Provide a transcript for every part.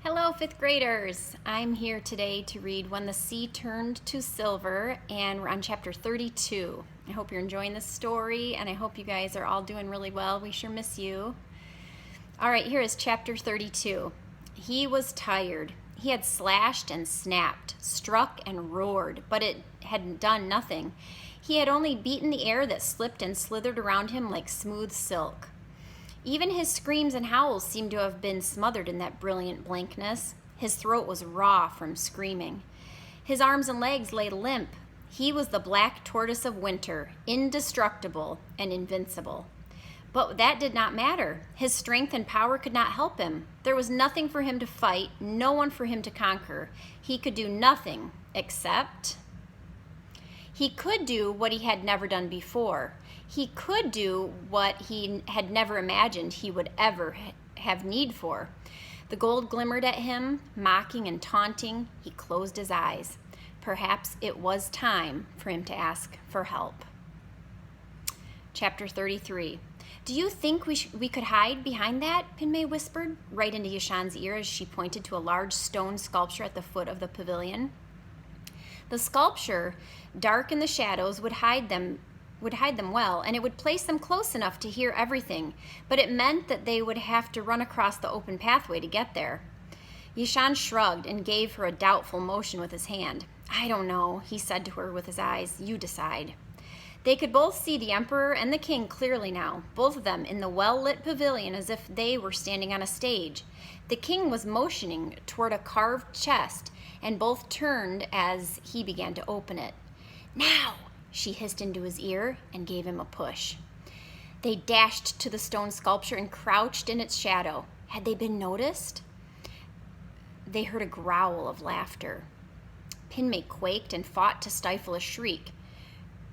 Hello, fifth graders. I'm here today to read When the Sea Turned to Silver, and we're on chapter 32. I hope you're enjoying this story, and I hope you guys are all doing really well. We sure miss you. All right, here is chapter 32. He was tired. He had slashed and snapped, struck and roared, but it had done nothing. He had only beaten the air that slipped and slithered around him like smooth silk. Even his screams and howls seemed to have been smothered in that brilliant blankness. His throat was raw from screaming. His arms and legs lay limp. He was the black tortoise of winter, indestructible and invincible. But that did not matter. His strength and power could not help him. There was nothing for him to fight, no one for him to conquer. He could do nothing except... He could do what he had never done before. He could do what he had never imagined he would ever have need for. The gold glimmered at him, mocking and taunting. He closed his eyes. Perhaps it was time for him to ask for help. Chapter 33. Do you think we could hide behind that? Pinmay whispered right into Yashan's ear as she pointed to a large stone sculpture at the foot of the pavilion. The sculpture, dark in the shadows, would hide them well, and it would place them close enough to hear everything, but it meant that they would have to run across the open pathway to get there. Yashan shrugged and gave her a doubtful motion with his hand. I don't know, he said to her with his eyes. You decide. They could both see the emperor and the king clearly now, both of them in the well-lit pavilion as if they were standing on a stage. The king was motioning toward a carved chest, and both turned as he began to open it. Now, she hissed into his ear and gave him a push. They dashed to the stone sculpture and crouched in its shadow. Had they been noticed? They heard a growl of laughter. Pinmay quaked and fought to stifle a shriek.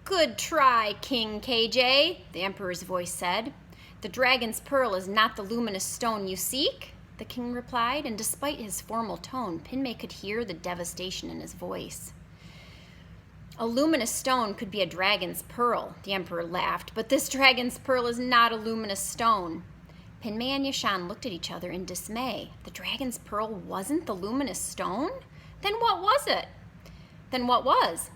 Good try, King KJ, the emperor's voice said. The dragon's pearl is not the luminous stone you seek, the king replied, and despite his formal tone, Pinmay could hear the devastation in his voice. A luminous stone could be a dragon's pearl, the emperor laughed, but this dragon's pearl is not a luminous stone. Pinmay and Yashan looked at each other in dismay. The dragon's pearl wasn't the luminous stone? Then what was it? Then what was?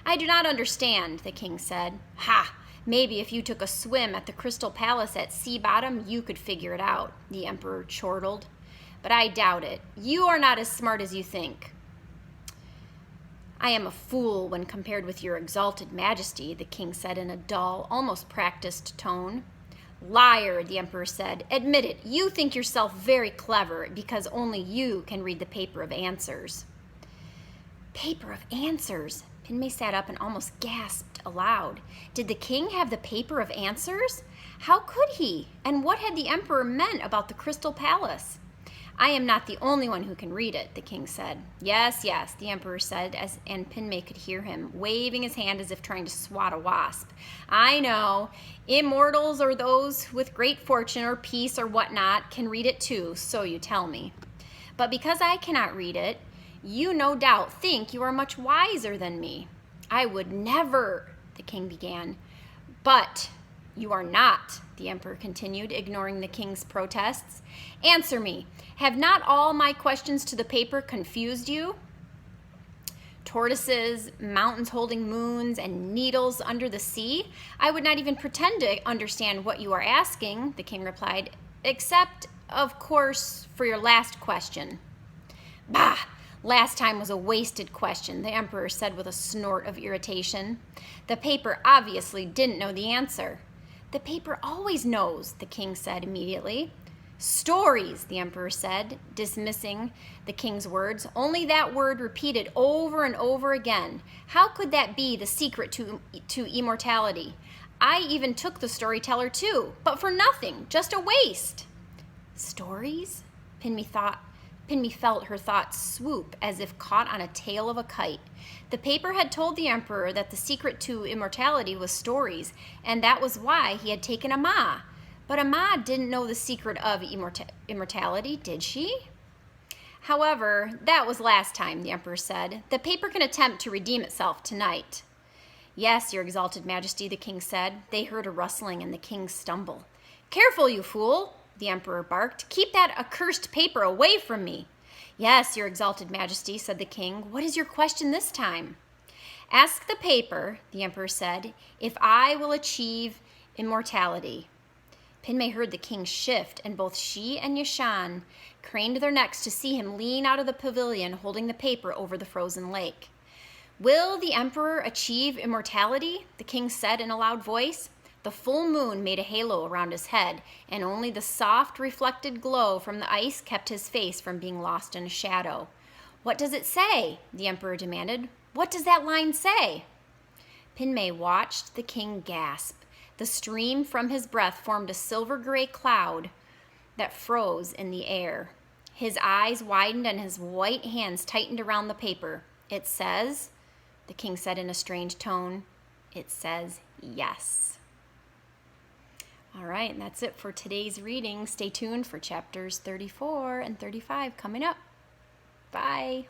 I do not understand, the king said. Ha! Maybe if you took a swim at the Crystal Palace at sea bottom, you could figure it out, the emperor chortled. But I doubt it. You are not as smart as you think. I am a fool when compared with your exalted majesty, the king said in a dull, almost practiced tone. Liar, the emperor said. Admit it, you think yourself very clever because only you can read the paper of answers. Paper of answers? Pinmay sat up and almost gasped aloud. Did the king have the paper of answers? How could he? And what had the emperor meant about the Crystal Palace? I am not the only one who can read it, the king said. Yes, yes, the emperor said, and Pinmay could hear him, waving his hand as if trying to swat a wasp. I know. Immortals or those with great fortune or peace or whatnot can read it too, so you tell me. But because I cannot read it, you no doubt think you are much wiser than me. I would never, the king began. But you are not, the emperor continued, ignoring the king's protests. Answer me. Have not all my questions to the paper confused you? Tortoises, mountains holding moons, and needles under the sea? I would not even pretend to understand what you are asking, the king replied, except, of course, for your last question. Bah! Last time was a wasted question, the emperor said with a snort of irritation. The paper obviously didn't know the answer. The paper always knows, the king said immediately. Stories, the emperor said, dismissing the king's words. Only that word repeated over and over again. How could that be the secret to immortality? I even took the storyteller too, but for nothing, just a waste. Stories? Pinmay felt her thoughts swoop as if caught on a tail of a kite. The paper had told the emperor that the secret to immortality was stories, and that was why he had taken Amma. But Amma didn't know the secret of immortality, did she? However, that was last time, the emperor said. The paper can attempt to redeem itself tonight. Yes, your exalted majesty, the king said. They heard a rustling and the king stumbled. Careful, you fool! the emperor barked. Keep that accursed paper away from me. "Yes, your exalted majesty," said the king. "What is your question this time?" "Ask the paper," the emperor said, "if I will achieve immortality." Pinmay heard the king shift, and both she and Yashan craned their necks to see him lean out of the pavilion holding the paper over the frozen lake. "Will the emperor achieve immortality?" the king said in a loud voice. The full moon made a halo around his head, and only the soft reflected glow from the ice kept his face from being lost in a shadow. "What does it say?" the emperor demanded. "What does that line say?" Pinmay watched the king gasp. The stream from his breath formed a silver-gray cloud that froze in the air. His eyes widened and his white hands tightened around the paper. "It says," the king said in a strange tone, "it says yes." All right, and that's it for today's reading. Stay tuned for chapters 34 and 35 coming up. Bye.